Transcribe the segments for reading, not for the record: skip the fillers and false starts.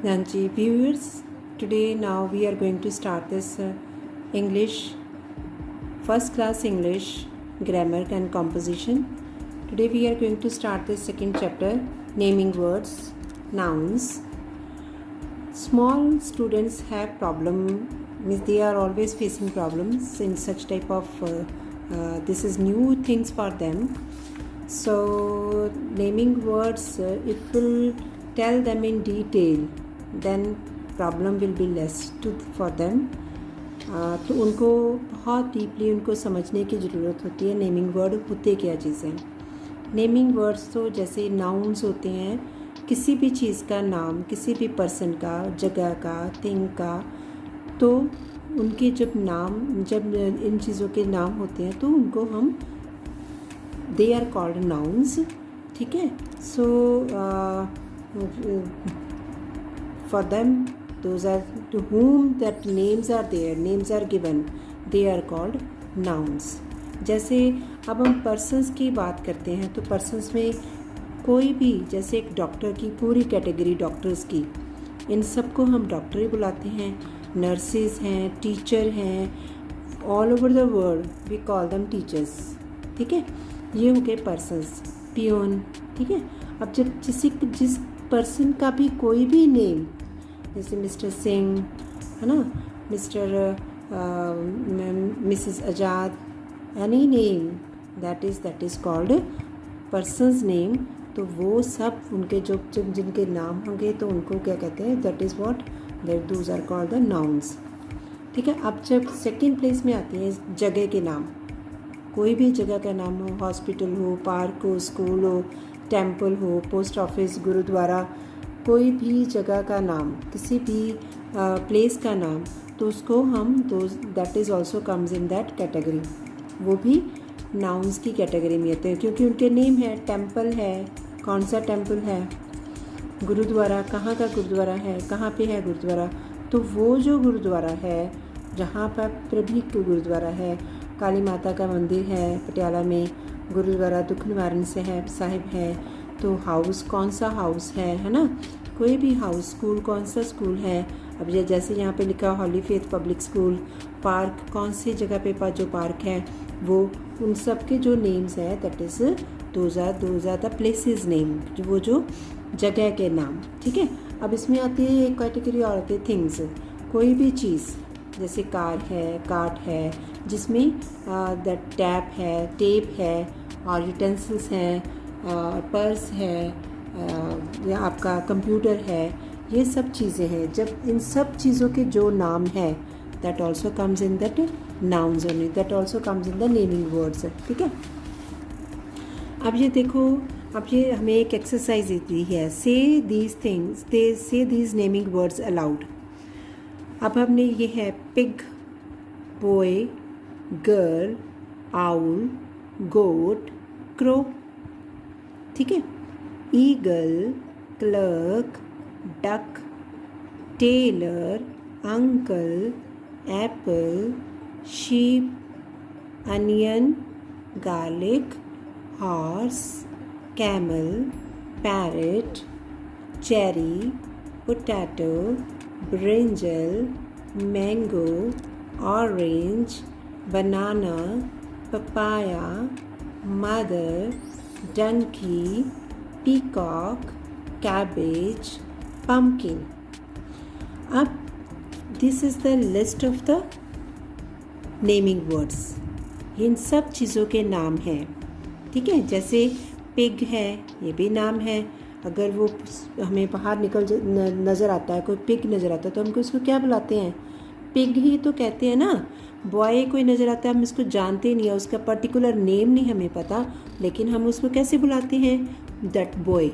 Nanchi viewers, today now we are going to start this English, first class English grammar and composition. Today we are going to start the second chapter, naming words, nouns. Small students have problem, means they are always facing problems in such type of, this is new things for them. So naming words, if we'll tell them in detail, then problem will be less too for them. तो उनको बहुत deeply उनको समझने की ज़रूरत होती है naming word होते क्या चीज़ हैं. नेमिंग वर्ड्स तो जैसे नाउन्स होते हैं, किसी भी चीज़ का नाम, किसी भी पर्सन का, जगह का, थिंग का, तो उनके जब इन चीज़ों के नाम होते हैं तो उनको हम दे आर कॉल्ड नाउन्स. ठीक है. सो for them, those are to whom that names are there, names are given, they are called nouns. जैसे अब हम persons की बात करते हैं तो persons में कोई भी, जैसे एक डॉक्टर की पूरी कैटेगरी डॉक्टर्स की, इन सबको हम डॉक्टर ही बुलाते हैं. नर्सेज हैं, टीचर हैं, all over the world we call them teachers. ठीक है. ये हो गए पर्सन्स. पियोन. ठीक है. अब जब जिस पर्सन का भी कोई भी नेम, जैसे मिस्टर सिंह है ना, mister Mrs Azad, any name that is called persons name. तो वो सब उनके जो जिनके नाम होंगे तो उनको क्या कहते हैं, that is what, that those are called the nouns. ठीक है. अब जब सेकेंड प्लेस में आती है जगह के नाम, कोई भी जगह का नाम हो, हॉस्पिटल हो, पार्क हो, स्कूल हो, टेम्पल हो, पोस्ट ऑफिस, गुरुद्वारा, कोई भी जगह का नाम, किसी भी प्लेस का नाम, तो उसको हम that is also comes in that category. वो भी नाउन्स की कैटेगरी में आते हैं क्योंकि उनके नेम है. टेम्पल है, कौन सा टेम्पल है. गुरुद्वारा, कहाँ का गुरुद्वारा है, कहाँ पे है गुरुद्वारा. तो वो जो गुरुद्वारा है, जहाँ पर प्रभु का गुरुद्वारा है, काली माता का मंदिर है पटियाला में, गुरुद्वारा दुख निवारण साहिब है, तो हाउस कौन सा हाउस है ना, कोई भी हाउस. स्कूल कौन सा स्कूल है. अब ये जैसे यहाँ पे लिखा हॉली फेथ पब्लिक स्कूल. पार्क कौन सी जगह पे जो पार्क है, वो उन सब के जो नेम्स हैं, that is those are the places name, वो जो जगह के नाम. ठीक है. अब इसमें आती है एक कैटेगरी और आती है थिंग्स. कोई भी चीज़, जैसे कार है, कार्ट है, जिसमें द टैप है, टेप है, और यूटेंसिल्स हैं, पर्स है, या आपका कंप्यूटर है, ये सब चीज़ें हैं. जब इन सब चीज़ों के जो नाम है, that also comes in that nouns only, that also comes in the naming words. ठीक है. अब ये देखो, अब ये हमें एक एक्सरसाइज देती है, say these things, say these naming words aloud. अब हमने ये है pig, boy, girl, owl, goat, crow. ठीक है. Eagle, clerk, duck, tailor, uncle, apple, sheep, onion, garlic, horse, camel, parrot, cherry, potato, brinjal, mango, orange, banana, papaya, mother, donkey, peacock, cabbage, pumpkin. अब this is the list of the naming words. इन सब चीज़ों के नाम हैं. ठीक है. जैसे पिग है, ये भी नाम है. अगर वो हमें बाहर नज़र आता है, कोई पिग नज़र आता है, तो हम उसको क्या बुलाते हैं, पिग ही तो कहते हैं ना. बॉय कोई नज़र आता है, हम इसको जानते नहीं है, उसका पर्टिकुलर नेम नहीं हमें पता, लेकिन हम उसको कैसे बुलाते हैं, दैट बॉय,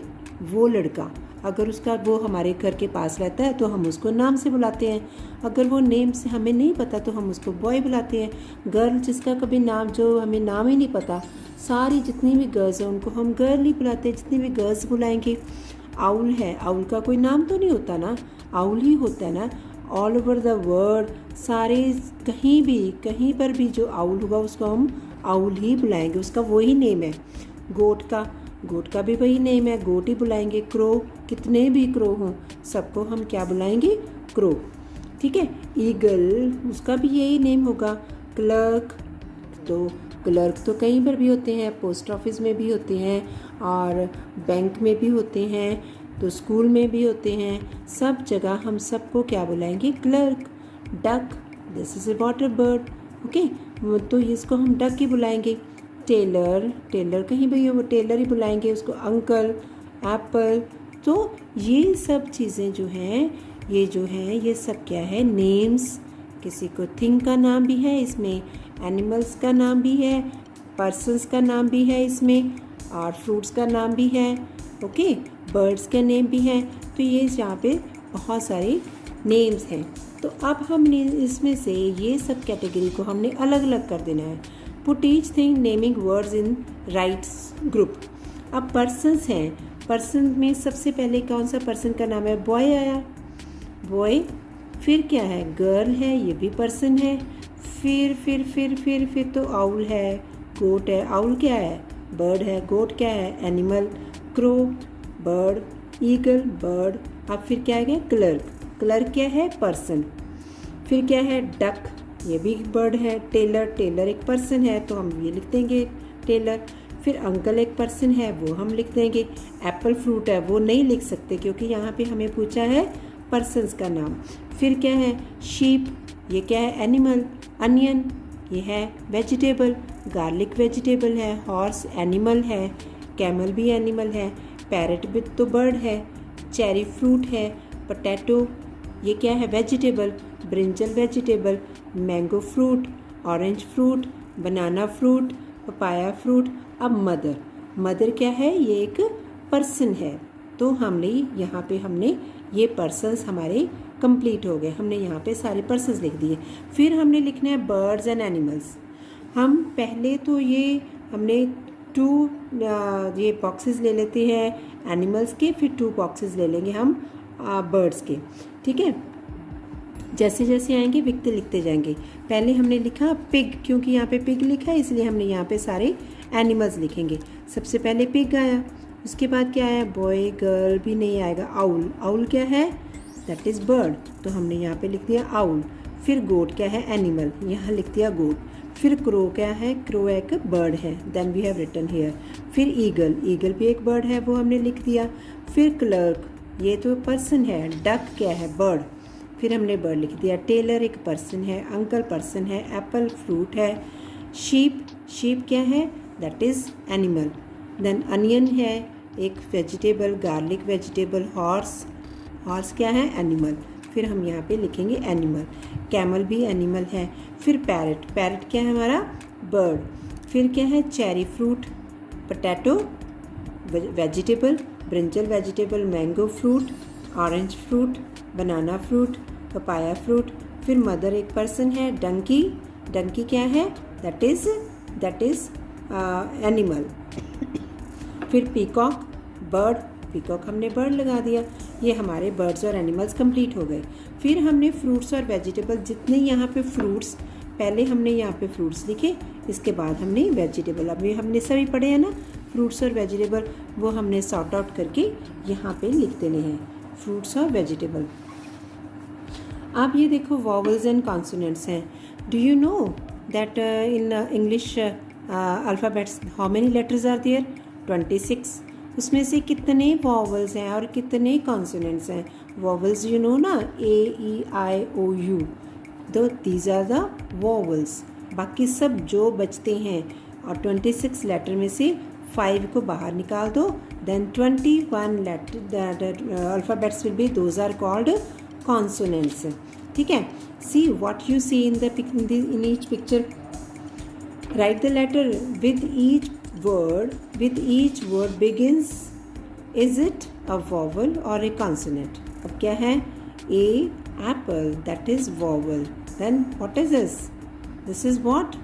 वो लड़का. अगर उसका वो हमारे घर के पास रहता है तो हम उसको नाम से बुलाते हैं. अगर वो नेम से हमें नहीं पता तो हम उसको बॉय बुलाते हैं. गर्ल, जिसका कभी नाम, जो हमें नाम ही नहीं पता, सारी जितनी भी गर्ल्स हैं उनको हम गर्ल ही बुलाते हैं, जितनी भी गर्ल्स बुलाएंगे. आउल है, आउल का कोई नाम तो नहीं होता ना, आउल ही होता है ना. ऑल ओवर द वर्ल्ड, सारे कहीं पर भी जो आउल होगा उसको हम आउल ही बुलाएंगे, उसका वही नेम है. गोट का गोट का भी वही नेम है, गोट ही बुलाएंगे। क्रो, कितने भी क्रो हों सबको हम क्या बुलाएंगे, क्रो। ठीक है। ईगल, उसका भी यही नेम होगा। क्लर्क, तो क्लर्क तो कहीं पर भी होते हैं, पोस्ट ऑफिस में भी होते हैं और बैंक में भी होते हैं, तो स्कूल में भी होते हैं, सब जगह हम सबको क्या बुलाएंगे, clerk. Duck, this is a water bird. Okay, तो इसको हम डक ही बुलाएंगे। टेलर, टेलर कहीं भी वो टेलर ही बुलाएंगे उसको। Uncle, Apple. तो ये सब चीज़ें जो हैं, ये सब क्या है, नेम्स। किसी को थिंग का नाम भी है इसमें, एनिमल्स का नाम भी है, पर्सन्स का नाम भी है इसमें, और फ्रूट्स का नाम भी है। ओके, बर्ड्स के नेम भी हैं। तो ये यहाँ पे बहुत सारे नेम्स हैं। तो अब हमने इसमें से ये सब कैटेगरी को हमने अलग अलग कर देना है। Put each thing naming words इन राइट्स ग्रुप। अब पर्सन्स हैं, पर्सन में सबसे पहले कौन सा पर्सन का नाम है, बॉय आया, बॉय। फिर क्या है, गर्ल है, ये भी पर्सन है। फिर तो आउल है, गोट है। आउल क्या है, बर्ड है। गोट क्या है, animal. Crow, bird. Eagle, bird. अब फिर क्या है, क्लर्क, क्लर्क क्या है, पर्सन। फिर क्या है, डक, ये भी बर्ड है। टेलर, टेलर एक पर्सन है तो हम ये लिख देंगे टेलर। फिर अंकल एक पर्सन है, वो हम लिख देंगे। एप्पल फ्रूट है, वो नहीं लिख सकते क्योंकि यहाँ पे हमें पूछा है पर्सन्स का नाम। फिर क्या है, शीप, ये क्या है, एनिमल। अनियन, ये है वेजिटेबल। गार्लिक वेजिटेबल है। हॉर्स एनिमल है, कैमल भी एनिमल है। पैरट भी तो बर्ड है। चेरी फ्रूट है। पोटैटो, ये क्या है, vegetable. Brinjal vegetable. Mango fruit, orange fruit, banana fruit, papaya fruit. अब मदर, मदर क्या है, ये एक पर्सन है। तो हमने यहाँ पे ये पर्सन्स हमारे कंप्लीट हो गए। हमने यहाँ पे सारे पर्सन्स लिख दिए। फिर हमने लिखना है बर्ड्स एंड एनिमल्स। हम पहले तो हमने 2 ये बॉक्सेस ले लेते हैं एनिमल्स के, फिर 2 बॉक्सेस ले लेंगे हम बर्ड्स के। ठीक है, जैसे जैसे आएंगे लिखते जाएंगे। पहले हमने लिखा पिग, क्योंकि यहाँ पे पिग लिखा है इसलिए हमने यहाँ पे सारे एनिमल्स लिखेंगे। सबसे पहले पिग आया, उसके बाद क्या आया, बॉय, गर्ल भी नहीं आएगा। आउल, आउल क्या है, दैट इज़ बर्ड, तो हमने यहाँ पे लिख दिया आउल। फिर गोट क्या है, एनिमल, यहाँ लिख दिया गोट। फिर क्रो क्या है, क्रो एक बर्ड है, then we have written here. फिर ईगल, ईगल भी एक बर्ड है, वो हमने लिख दिया। फिर क्लर्क, ये तो पर्सन है। डक क्या है, बर्ड, फिर हमने बर्ड लिख दिया। टेलर एक पर्सन है। अंकल पर्सन है। एप्पल फ्रूट है। शीप, शीप क्या है, that is animal. Then onion है एक vegetable, garlic vegetable. Horse, horse क्या है, एनिमल, फिर हम यहाँ पे लिखेंगे एनिमल। कैमल भी एनिमल है। फिर पैरट, पैरट क्या है हमारा, बर्ड। फिर क्या है, cherry fruit. Potato vegetable, brinjal vegetable. Mango fruit, orange fruit, banana fruit, papaya fruit. फिर मदर एक पर्सन है। डंकी, डंकी क्या है, दैट इज़ एनिमल। फिर पीकॉक, बर्ड, पीकॉक हमने बर्ड लगा दिया। ये हमारे बर्ड्स और एनिमल्स कंप्लीट हो गए। फिर हमने फ्रूट्स और वेजिटेबल, जितने यहाँ पे फ्रूट्स, पहले हमने यहाँ पे फ्रूट्स लिखे, इसके बाद हमने वेजिटेबल, अभी हमने सभी पढ़े हैं ना फ्रूट्स और वेजिटेबल, वो हमने सॉर्ट आउट करके यहाँ पे लिख देने हैं, फ्रूट्स और वेजिटेबल। आप ये देखो वॉवल्स एंड कॉन्सोनेंट्स हैं। Do you know that in English alphabets how many letters are there, 26। उसमें से कितने वॉवल्स हैं और कितने कॉन्सोनेंट्स हैं। वॉवल्स यू नो ना, AEIOU, दो दीज आर द वॉवल्स। बाकी सब जो बचते हैं, और 26 लेटर में से 5 को बाहर निकाल दो, then 21 letter alphabets will be, those are called consonants. ठीक है, see what you see in each picture. Write the letter with each word begins. Is it a vowel or a consonant? अब क्या है, A apple, that is vowel. Then what is this? This is what?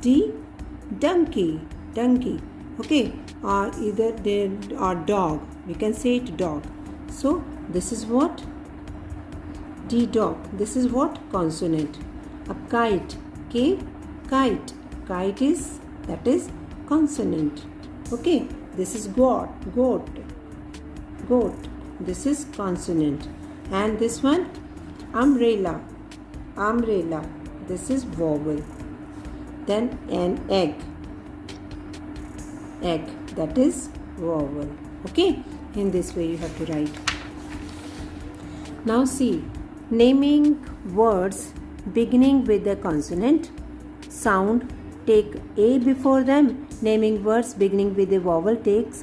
D donkey. Okay, or either or dog. We can say it dog. So this is what? D dog. This is what? Consonant. अब kite. K kite. Kite is, that is consonant. Okay, This is goat. This is consonant. And this one, umbrella. This is vowel. Then an egg, that is vowel. Okay, in this way you have to write. Now see, naming words beginning with a consonant sound, take a before them. Naming words beginning with a vowel, take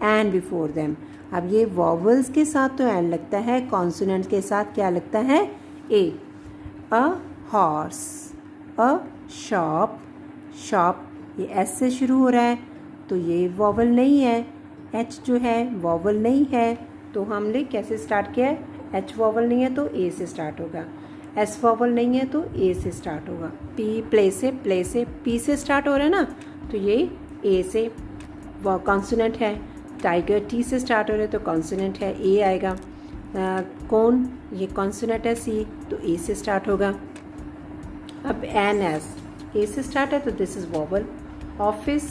an before them. अब ये vowels के साथ तो N लगता है, consonant के साथ क्या लगता है? ए. अ हॉर्स, अ शॉप, ये एस से शुरू हो रहा है तो ये वॉवल नहीं है. एच जो है वॉवल नहीं है, तो हमने कैसे स्टार्ट किया है? एच वॉवल नहीं है तो ए से स्टार्ट होगा. एस वॉवल नहीं है तो ए से स्टार्ट होगा. पी प्ले से पी से स्टार्ट हो रहा है ना, तो ये ए से कॉन्सोनेंट है. टाइगर टी से स्टार्ट हो रहा है तो कॉन्सोनेंट है, ए आएगा. कौन, ये कॉन्सोनेंट है सी, तो ए से स्टार्ट होगा. अब एन एस ए से स्टार्ट है तो this is vowel. Office,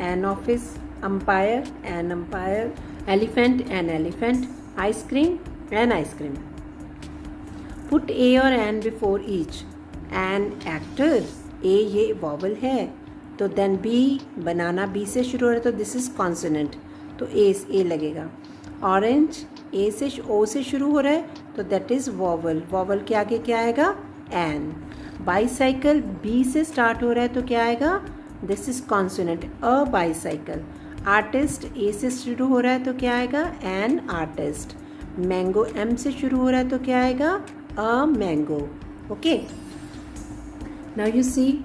an office. Umpire, an umpire. Elephant, an elephant. Ice cream, an ice cream. Put a or an before each. An actor, A ये वॉवल है तो देन बी, बनाना B से शुरू हो रहा है तो दिस इज कॉन्सोनेंट, तो ए लगेगा. ऑरेंज, ए से ओ से शुरू हो रहा है तो दैट इज वॉवल. वॉवल के आगे क्या आएगा? एन. बाईसाइकिल, बी से स्टार्ट हो रहा है तो क्या आएगा? This is consonant, a bicycle. Artist, A से शुरू हो रहा है तो क्या आएगा? An artist. मैंगो, एम से शुरू हो रहा है तो क्या आएगा? A mango. Okay, now you see,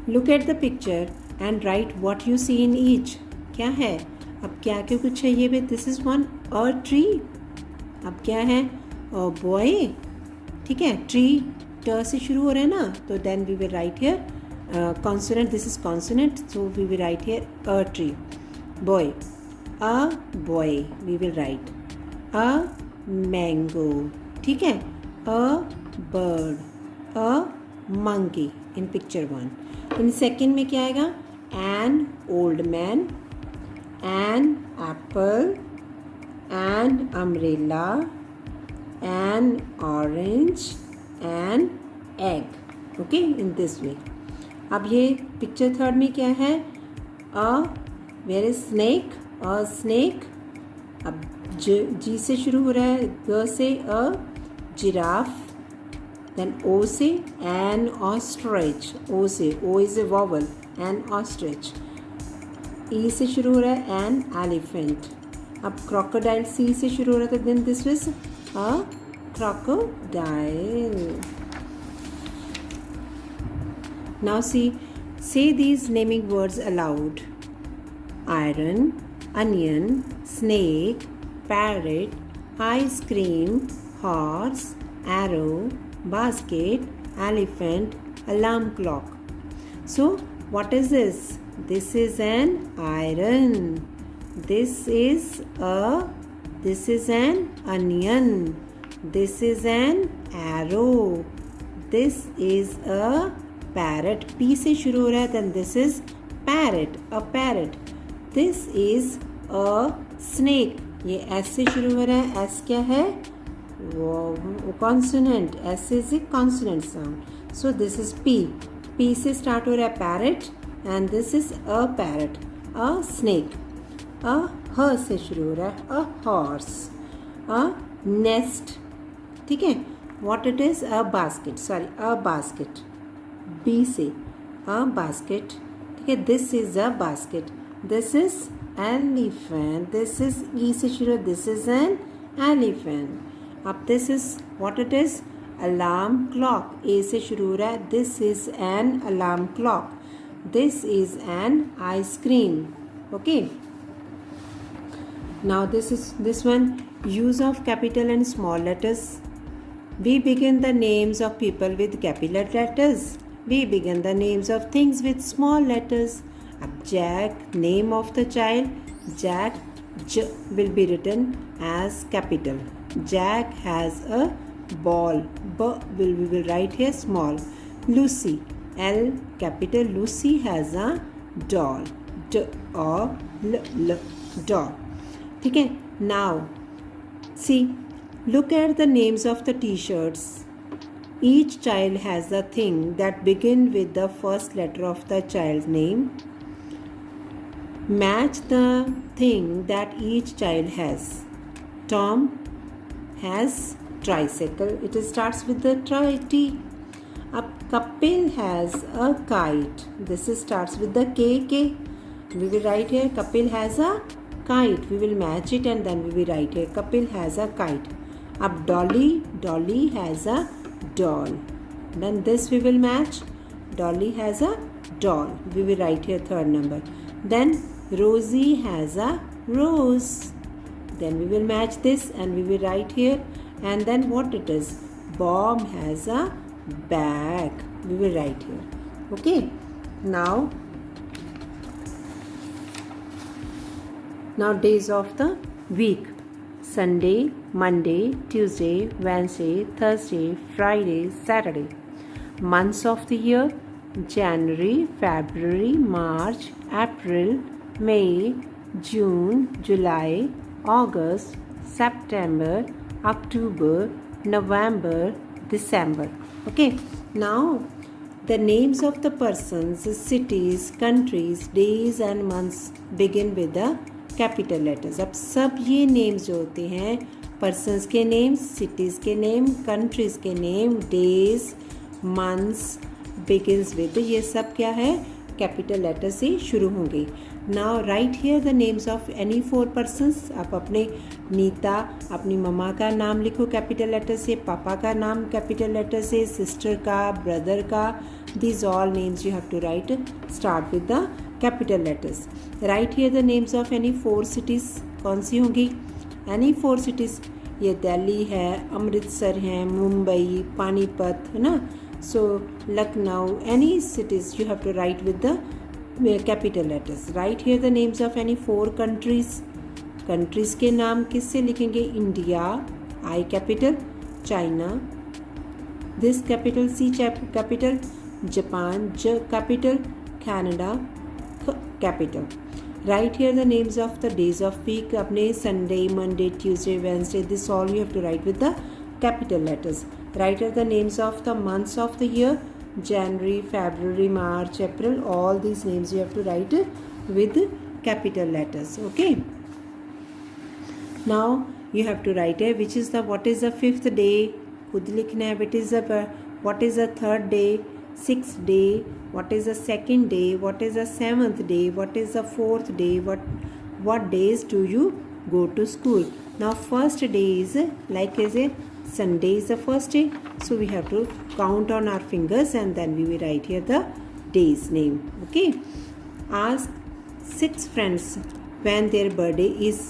look at the picture and write what you see in each. क्या है? अब क्या क्या कुछ है ये भी? This is one, a tree. अब क्या है? A boy. ठीक है, ट्री ट से शुरू हो रहा है ना, तो then we will write here consonant. This is consonant, so we will write here a tree. Boy, a boy we will write. A mango. ठीक है, a bird, a monkey in picture one. In second में क्या आएगा? An old man, an apple, an umbrella, an orange, an egg. Okay, in this way. अब ये picture third में क्या है? where is snake? A snake. अब जी से शुरू हो रहा है, ग से अ जिराफ. देन ओ से an ostrich. ओ से, O is a vowel, an ostrich. E से शुरू हो रहा है एन एलिफेंट. अब क्रोकोडाइल, सी से शुरू हो रहा था, then this was a crocodile. Now C, say these naming words aloud. Iron, onion, snake, parrot, ice cream, horse, arrow, basket, elephant, alarm clock. So what is this? This is an iron. This is an onion. This is an arrow. This is a parrot. P से शुरू हो रहा है, then this is parrot, a parrot. This is a snake. ये S से शुरू हो रहा है. S क्या है? वो consonant. S is a consonant sound. So this is P. P से स्टार्ट हो रहा है parrot, and this is a parrot. A snake. A ह से शुरू हो रहा है, अ हॉर्स. A nest. ठीक है, what it is? A basket. Sorry, a basket. B से अ बास्केट. ठीक है, this is a basket. This is elephant. This is E से शुरू, दिस इज एन एलिफेंट. अब this is what it is? Alarm clock. A से शुरू हो रहा है, this is an alarm clock. This is an ice cream. Okay, now this one, use of capital and small letters. We begin the names of people with capital letters. We begin the names of things with small letters. अब Jack, name of the child, Jack, J will be written as capital. Jack has a ball. We will write here small. Lucy, L capital. Lucy has a doll. doll. ठीक है. Now see, look at the names of the t-shirts. Each child has a thing that begin with the first letter of the child's name. Match the thing that each child has. Tom has tricycle. It starts with the T. Kapil has a kite. This starts with the K. We will write here Kapil has a kite. We will match it and then we will write here Kapil has a kite. Dolly has a doll. Then this we will match. Dolly has a doll. We will write here third number. Then Rosie has a rose. Then we will match this and we will write here. And then what it is? Bob has a bag. We will write here. Okay. Now days of the week. Sunday, Monday, Tuesday, Wednesday, Thursday, Friday, Saturday. Months of the year: January, February, March, April, May, June, July, August, September, October, November, December. Okay. Now the names of the persons, cities, countries, days and months begin with the capital letters. अब सब ये names जो होते हैं, persons के names, cities के name, countries के name, days, months, begins with, ये सब क्या है? कैपिटल लेटर से शुरू होंगे. Now right here the names of any 4 persons. आप अपने नीता, अपनी मम्मा का नाम लिखो कैपिटल लेटर से, पापा का नाम कैपिटल लेटर से, सिस्टर का, ब्रदर का. These all names you have to write start with the capital letters. Write here the names of any 4 cities. कौन सी होंगी? Any 4 cities. ये दिल्ली है, अमृतसर है, मुंबई, पानीपत, है ना. So Lucknow, any cities you have to write with the capital letters. Write here the names of any 4 countries. Countries के नाम किससे लिखेंगे? India, I capital, China, this capital, C capital, Japan, J capital, Canada, capital. Write here the names of the days of week. अपने Sunday, Monday, Tuesday, Wednesday. This all you have to write with the capital letters. Write here the names of the months of the year. January, February, March, April. All these names you have to write with capital letters. Okay. Now you have to write here which is the what is the 5th day. खुद लिखना है. What is the 3rd day, 6th day. What is the 2nd day? What is the 7th day? What is the 4th day? What days do you go to school? Now first day is like as a Sunday is the first day. So we have to count on our fingers and then we will write here the day's name. Okay. Ask 6 friends when their birthday is.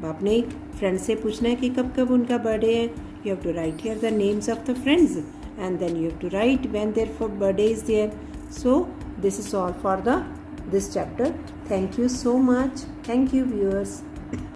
आपने friend से पूछना है कि कब कब उनका birthday है. You have to write here the names of the friends and then you have to write when their birthday is there. So this is all for this chapter. Thank you so much. Thank you viewers.